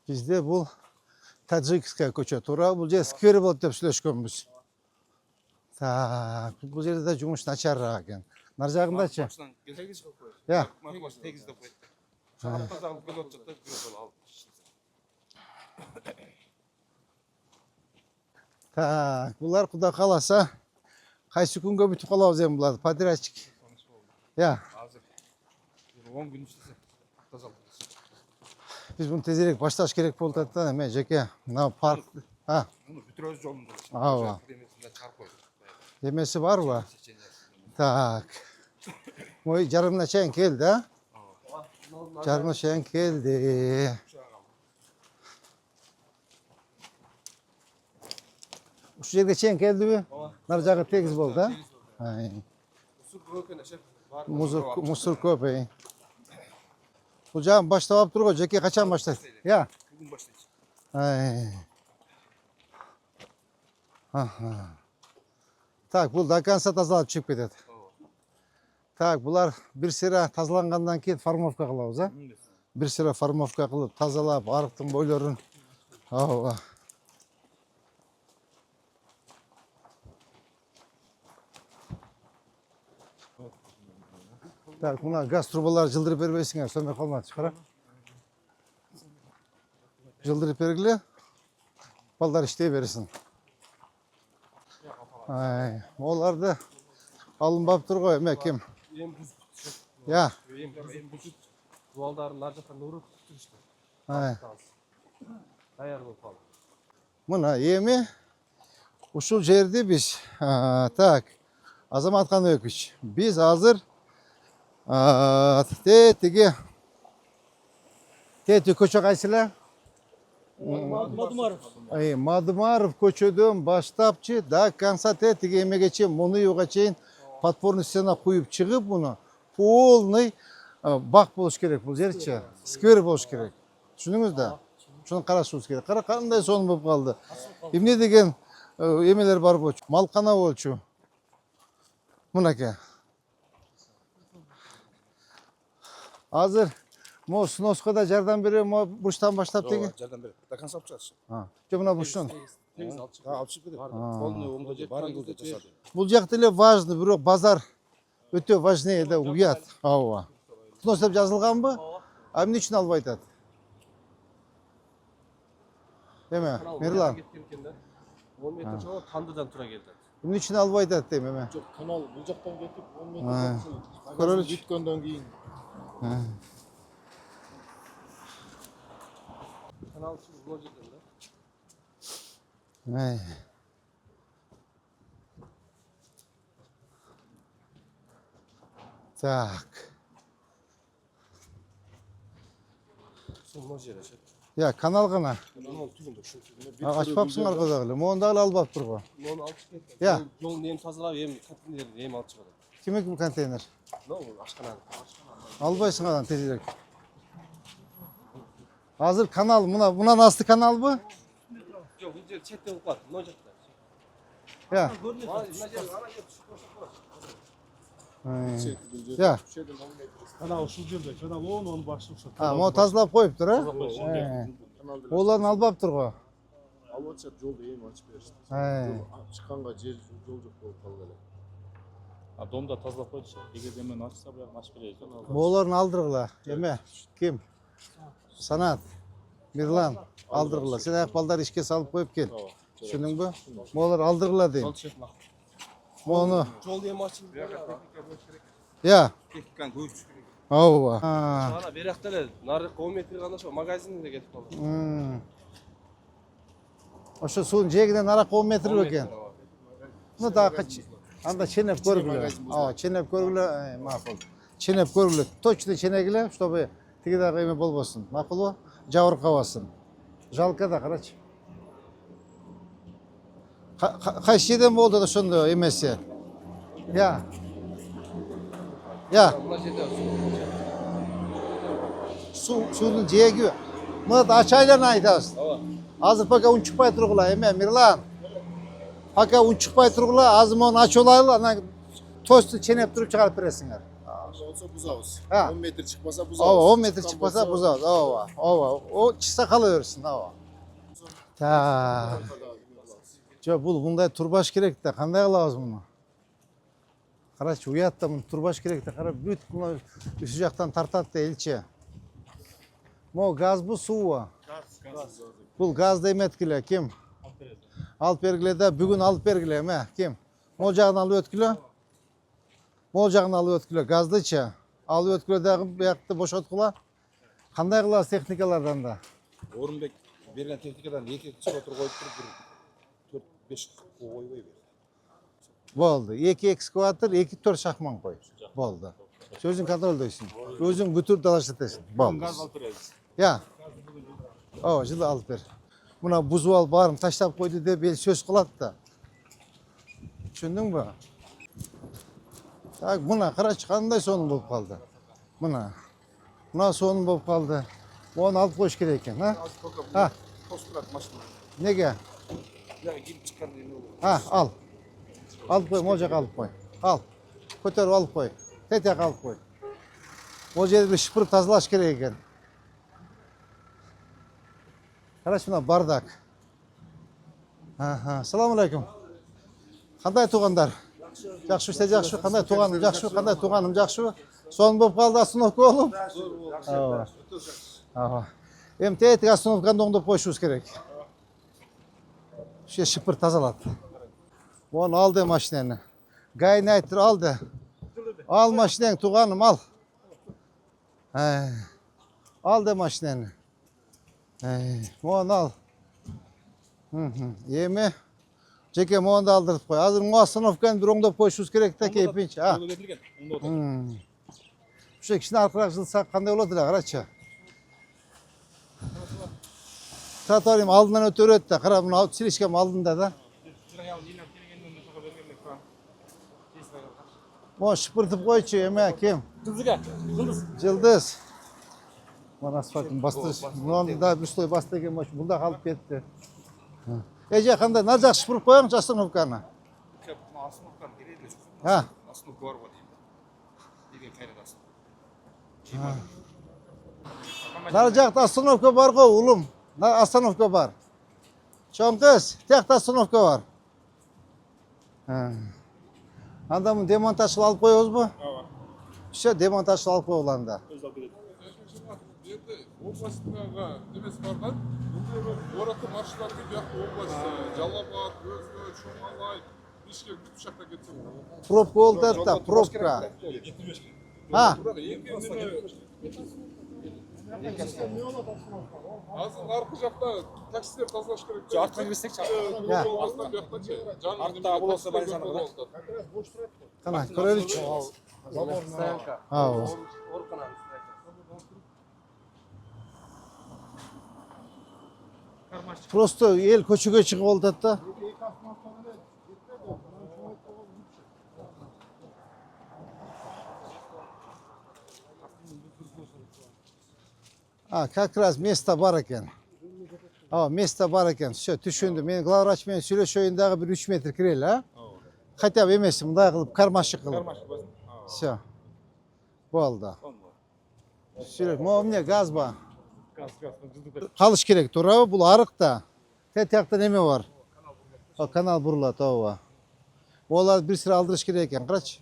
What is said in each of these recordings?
Bizde bu Tacikskaya көчө туура, бул жер сквер болот деп сүйлөшкөнбүз. Так, бул жерде да жумуш начарыраак экен. Нар жагындачы? Я. Так, булар Кудай кааласа кайсы күнгө бүтүп калабыз эми буларды, подрядчик. Я. Азыр 10 күн иштесе тазалык. Биз муну тезирээк башташ керек болуп атат да, эме жеке мына парк. Муну бүтүрөбүз жолунда. Ооба. Демесинде чыгарып койдук. Эмеси барбы? Так. Мой жарымына чейин келди, а? Жарымына чейин келди. Ушул жерге чейин келдиби? Нар жагы тегиз болду, а? Мусор көп. Бул жагын баштап алып турго, жеке качан баштайт? Я. Бүгүн баштайт. Так, бул до конца тазалап чыгып кетет. Так, булар бир сыйра тазалангандан кийин формовка кылабыз, а? Бир сыйра формовка кылып, тазалап, арыктын бойлорун. Ооба. Так, мына газ трубалары жылдырып бербейсиңер, сөнбөй калмачы, кара. Жылдырып бергиле. Балдар иштей берсин. Оларды алынбап турго эме ким? Я. Балдарын нар жактан урут турушту. Даяр болуп калды. Мына эми ушул жерди биз так, Азамат Каныбекович, биз азыр тетиги көчө кайсыла? Мадымаров көчөдөн баштапчы до конца тетиги эмеге чейин, Мунуевга чейин подпорный стена куюп чыгып, муну полный бак болуш керек бул жерчи. Сквер болуш керек. Түшүндүңүз да? Ушуну карашыбыз керек. Кара кандай сонун болуп калды. Эмне деген эмелер бар болчу? Малкана болчу. Мынакей. Азыр мо сноскада жардам берем, мо бурчтан баштап деги. Жардам берет. До конца алып чыгасыз. Жо мына бурчтан. Тегиз алып чыгып кетет. Полный оңдо же барыңызды жасады. Бул жакта эле важный, бирок базар өтө важнее да, уят. Ооба. Снос деп жазылганбы? А эмне үчүн албай атат? Эме, Мирлан. 10 метр жол Тандыдан тура келди. Эмне үчүн албай атат дейм эме? Жок, канал бул жактан кетип 10 метр көрөлүчү. бүткөндөн кийин. Канал бул жерден да. Так. Сол жер ашат. Я, канал гана. Канал түгүндө ушул. Ачпапсыңар го дагы эле. Мону дагы алып турго. Мону алып кетти. Я. Жолун эми тазалап, эми контейнерден эми алып чыгат. Кимеки контейнер? Ашкананы. Албайсың анан тезирээк. Азыр канал, мунан асты каналбы? Жок, бул жер четте болуп калат. Мына жакта. Я. Мына жер ана жер түшүп калса. Я. Канал ушул жерде, канал onun башы ушул. Мону тазалап коюптур, а? Оларын албаптыр го. Алып атышат, жолду эми ачып беришти. Чыкканга жер жол жок болуп калды эле. Домда тазалап койдуш. Эгерде мен ачса, бирок ачып беребиз. Моолорун алдыргыла. Эме, ким? Санат. Мирлан, алдыргыла. Сен аяк балдар ишке салып коюп кел. Түшүндүңбү? Моолор алдыргыла дейм. Мону. Жол эми ачылып. Я. Техниканы көбүйтүш керек. Ооба. Ана беракта эле нарыкка 10 метр гана ошо магазинде кетип калды. Ошо суунун жээгинен аракка 10 метр бекен. Ну дагы анда ченеп көргүлө. Ченеп көргүлө, макул. Ченеп көргүлө. Точно ченегиле, чтобы тиги дагы эме болбосун. Макулбу? Жабыркабасын. Жалко да, карачы. Кайсы жерден болду ошондо эмеси? Я. Я. Мына жерде Суунун жээги. Мына да ачайларын айтабыз. Азыр пока унчукпай тургула, эме Мирлан. Пока унчукпай тургула, азыр мону ачып алайлы, анан тосту ченеп туруп чыгарып бересиңер. болса бузабыз. Ha. 10 метр çıkmasa buzabız. Ооба 10 метр Çıkkan чыкпаса болса- бузабыз. Ооба, ооба. О чыкса кала берсин, ооба. Так. Жок, бул мындай турбаш керек да, кандай кылабыз муну? Карачы, уят да муну турбаш керек да, кара бүт мына үсү жактан тартат да элчи. Мо газбы, суубу? Газ. Бул газды эметкиле, ким? Алып береді. Алып бергиле да, бүгүн алып бергиле, эме, ким? Могул жагын алып өткүлө? Могул жагын алып өткүлө, газдычы? Алып өткүлө дагы биякты бошоткула. Кандай кылабыз техникалардан да? Орынбек берген техникадан 2 экскаватор коюп туруп 4-5 койбой бер. Болду. 2 экскаватор, 2-4 шахман кой. Болду. Өзүң контролдойсуң. Өзүң бүтүр далаштатасың. Болду. Газ алып береміз. Я. Ооба, жылы алып бер. Мына бузуп алып баарын таштап койду деп эл сөз кылат да. Түшүндүңбү? Так, мына карачы кандай сонун болуп калды. Мына. Мына сонун болуп калды. Оны алып коюш керек экен, а? Ha, Тостурат машина. неге? Яга кирип чыккан эме болот. Ал. Алып кой, могул жака алып кой. Ал. Көтөрүп алып кой. Тетек алып кой. Могул жерди шыпырып тазалаш керек экен. Карачы, мына бардак. Салам алейкум. Кандай туугандар? Жакшыбы, сиз жакшыбы? Кандай тууганым жакшыбы? Кандай тууганым жакшыбы? Сонун болуп калды остановка болуп? Ооба. Ооба. Эми тетик остановканы оңдоп коюшубуз керек. Ушул шыпыр тазалат. Onu al de maşineni. Gaynaytır al de. Al maşinen tuğanım al. Al de maşineni. Onu al. Yemi. Жеке моğunu da aldırıp koy. Hazır mu остановканы bir оңдоп koyuşuz gerek de keypinç. Оңдоп берилген. Оңдоп отыр. Şu ikisini arkarak жылсақ қандай болады да, қарачы. Тротуарым алдынан өтіп өреді да, қара мына силишкам алдында да. Mo şıpırtıp koyçu yemeğe kim? Жылдызга. Жылдыз. Yıldız. Bana asfaltın bastır. Bunu da bir sloy bastı eken boş. Bunda kalıp gitti. Ece kanda nazak şıpırıp koyalım Asınovka'na. Асыновканы береді. Ha. Асыновка бар ғой деймін. Деген кайрадасын. Naracakta Asınovka var ko oğlum. Asınovka var. Çoğun kız. Tek de Asınovka var. Adamın demontajını alıp koyuyoruz mu? Ооба. İşte demontajını alıp koyuyorlar da. Өзі алып береді. Енді областағы немес бар да оратты маршруттар бияқта область жалабат өзгөч шоңалай бишкек бүт жакка кетсе Пробка oldu da pробка. Ha. азыр аркы жакта таксилер тазалаш керек Артқа кірсек Ya. биякчы Артта болса больницаны да. Kana Kraliç. Стоянка. Ha o. Оркана. Просто el көчөгө чыгып алдат да. Как раз место бар екен. Место бар екен. Все, түшүндүм. Мен главврач менен сүйлөшөйүн дагы бир 3 метр кирели, а? Хотя бы эмес мындай кылып кармашык кылып. Кармашык басын. Все. Болду. Сүйлөш, могу эмне газ бар? Газ, жылдыз бер. Калыш керек, туурабы? Бул арык да. Тетиякта неме бар? Канал бурулат, ооба. Олар бир сыра алдырыш керек экен, карачы.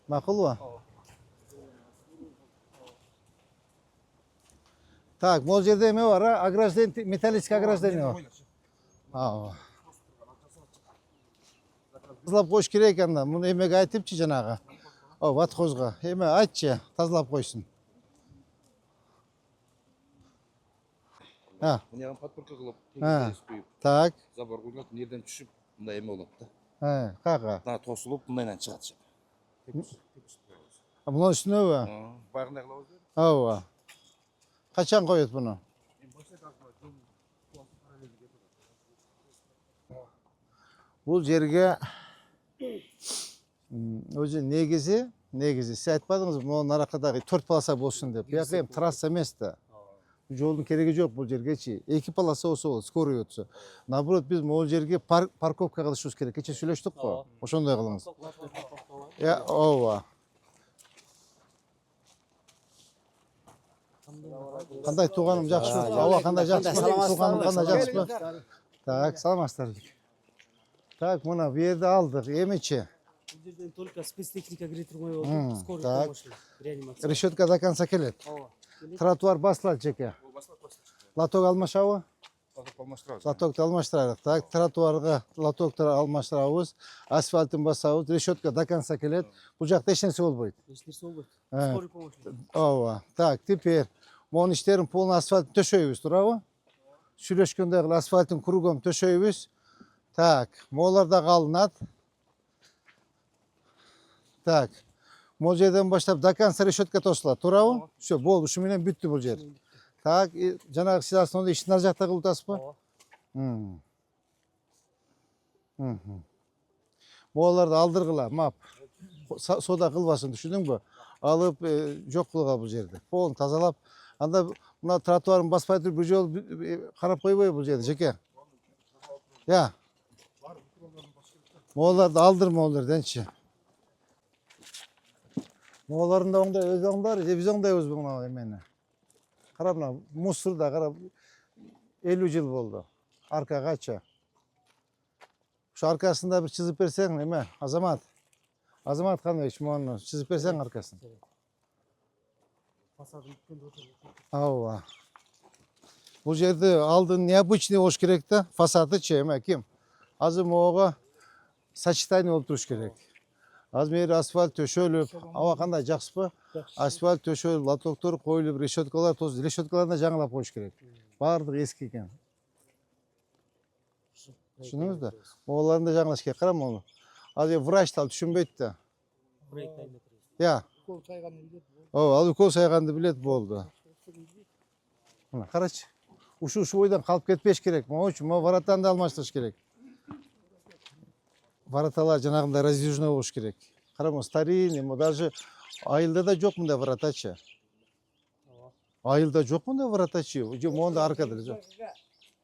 Макулбу? Так, могул жерде эме бар, а? Ограждение, металлический ограждение бар. Ооба. Тазалап коюш керек экен да. Муну эмеге айтыпчы жанагы. Ватхозго. Эме айтчы, тазалап койсун. Мына жагын подпорка кылып, Ha. тегиз куюп, Так. забор куйылат, мына түшүп, мындай эме болот да. Кага. Мына тосулуп, мындайдан чыгат. Мунун үстүнөбү? Баягындай кылабыз. Ооба. Качан коет буну? Бул жерге өзү негизи сиз айтпадыңызбы, могу аракадагы 4 полоса болсун деп. Бияка эми трасса эмес да. Жолдун кереги жок бул жергечи. 2 полоса болсо болот, скорый өтсө. Наоборот, биз могул жерге парковка кылышыбыз керек. Кече сүйлөштүк го. Ошондой кылыңыз. Ооба. Qanday tuğanım жақсы mı? Hava qanday жақсы mı? Tuğanım qanday жақсы mı? Так, саламатсыздар. Так, мына bu yerде алдық. Емече. Бұл жерден только спецтехника кіре тұрмай Мм, болды. Скорый так. помощь, реанимация. Решетка до конца келет. Тротуар басылады жеке. Лоток алмашабы? Лоток алмаштырабыз. Лотокты алмаштырайық. Так, тротуарға лотокты алмаштырабыз. Асфальтын басабыз. Решетка до конца келет. Бұл жақта ешнәрсе болбойт. Ешнәрсе болбойт. Э. Скорый помощь. Ооба. Так, теперь моның иштерин полный асфальтын төшөйбүз, туурабы? Сүйлөшкөндөгү асфальтын кругом төшөйбүз. Так, молар да калынат. Так. Могул жерден баштап до конца решетка тосулат, туурабы? Все, болду, ушу менен бүттү бул жер. Так, жанагы сиз основной ишин ар жакта кылып атасызбы? Моларды алдыргыла, мап. Сода кылбасын, түшүндүңбү? Алып жок кылгыла бул жерди. Полун тазалап, анда мына тротуарын баспай туруп бир жолу карап койбойбу бул жерди, жеке? Я. Моларды алдырма ол жерденчи. Моларын да оңдай өз оңдар, же биз оңдойбуз мына эмени. Кара мына мусорда карап 50 жыл болду. Аркагача. Şu arkasında bir çizip versen değil mi? Azamat. Azamat kanıyor şu onu çizip versen arkasını. Фасадын бүткөн отыр. Ava. Bu yerde aldığın необычный hoş gerek de fasadı çeyme kim? Azım oğa saçtayını olduruş gerek. Az meri asfalt töşölüp, hava kanda жақсы mı? Asfalt töşölüp, latoktor koyulup, решеткалар тоз, решеткаларына жаңалап koyuş gerek. Бардық eski eкен. Düşündünüz de? Oğulların da жаңылаш керек. Қарам onu. Az врач тал түшүнбөйт да. Проект дайындап беребиз. Ya. Al ukol sayğandı bilet boldu. Mına qaraç. Uşu boydan kalıp ketpеш керек. Moň üçin mo varattan da almaştırış gerek. Varatalar janagında раздвижной болуш керек. Карама старинный, мо даже айылда да жок мындай вратачы. Айылда жок мындай вратачы. Же монда аркада жок.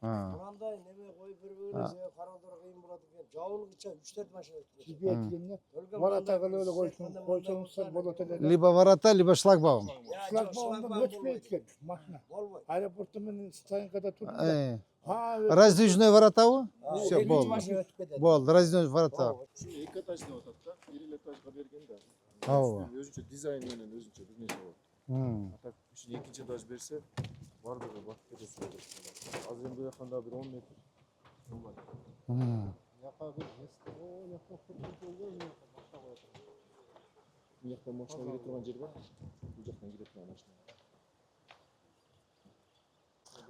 Мынандай неме коюп бербеңиз, кароодор кыйын болот экен. Жабылгыча 3-4 машина өтүп. Varata öyle koysanızsa bolot eder. Либо ворота, либо шлагбаум. Şlagbaumdan ötmeye etken makina. Болбойт. Aeroportun stankada tuttu. Ha, Раздвижной ворота bu? Все, 50 болду. машина өтүп кетет. Болду, раздвижной ворота. Şu iki etажный отат да, бир этажга берген да. Ооба. Өзүнчө дизайн менен өзүнчө бир нерсе болот. Атак үчүн экинчи этаж берсе, бардыгы батып кетет. Азыр эми бuyakanda bir 10 metr. Яка бир о, яка жол бар, машина коет. Bu yaktan машина кире турган жер бар. Бул жактан кире турган машина.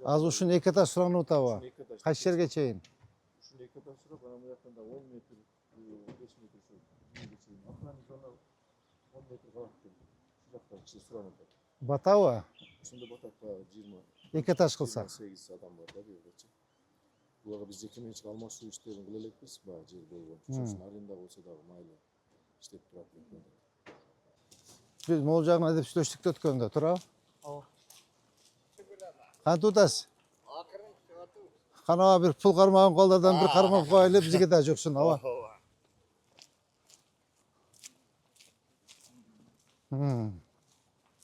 Az uşun iki etаж suranı utaba. Эки этаж. Kaç yerge çeyin? Ушул эки этаж сурап, анан bu yaktan da 10 metr, 5 metr şu. Бирге чейин. Акырын жана 10 metr калат экен. Şu жактан киши суранып атат. Batava. Ошондо батакта 20 İki etаж kılsak. 8 adam var da bir yerde. Bularga biz жеке менчик алмашуу иштерин кыла элекпиз, баягы жер болгон. Ошон аренда болсо дагы майлы иштеп турат экен. Biz mol жағына деп сүйлөштүк өткөндө, тура? Ооба. Кантип утасыз? Канаба bir pul кармаган колдордон bir кармап коелу, бизге да жоксун, ооба.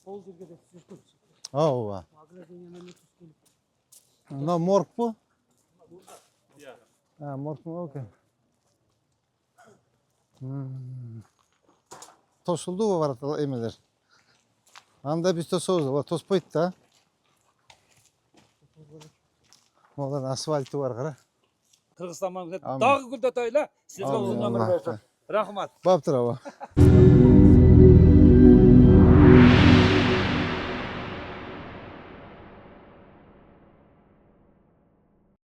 Ол жерге де сүзгүн. Ооба. Ограждение менен түскөн. Мына морг бу? Иә. Морг mu eкен? Тосулду bu varata emeler. Anda biz tosubuz, tospойт da. Molan asfaltı var qara. Кыргызстан Amin. дагы күлдөтөйлө. Сизге узун өмүр болсун. Рахмат. Баптыр aba.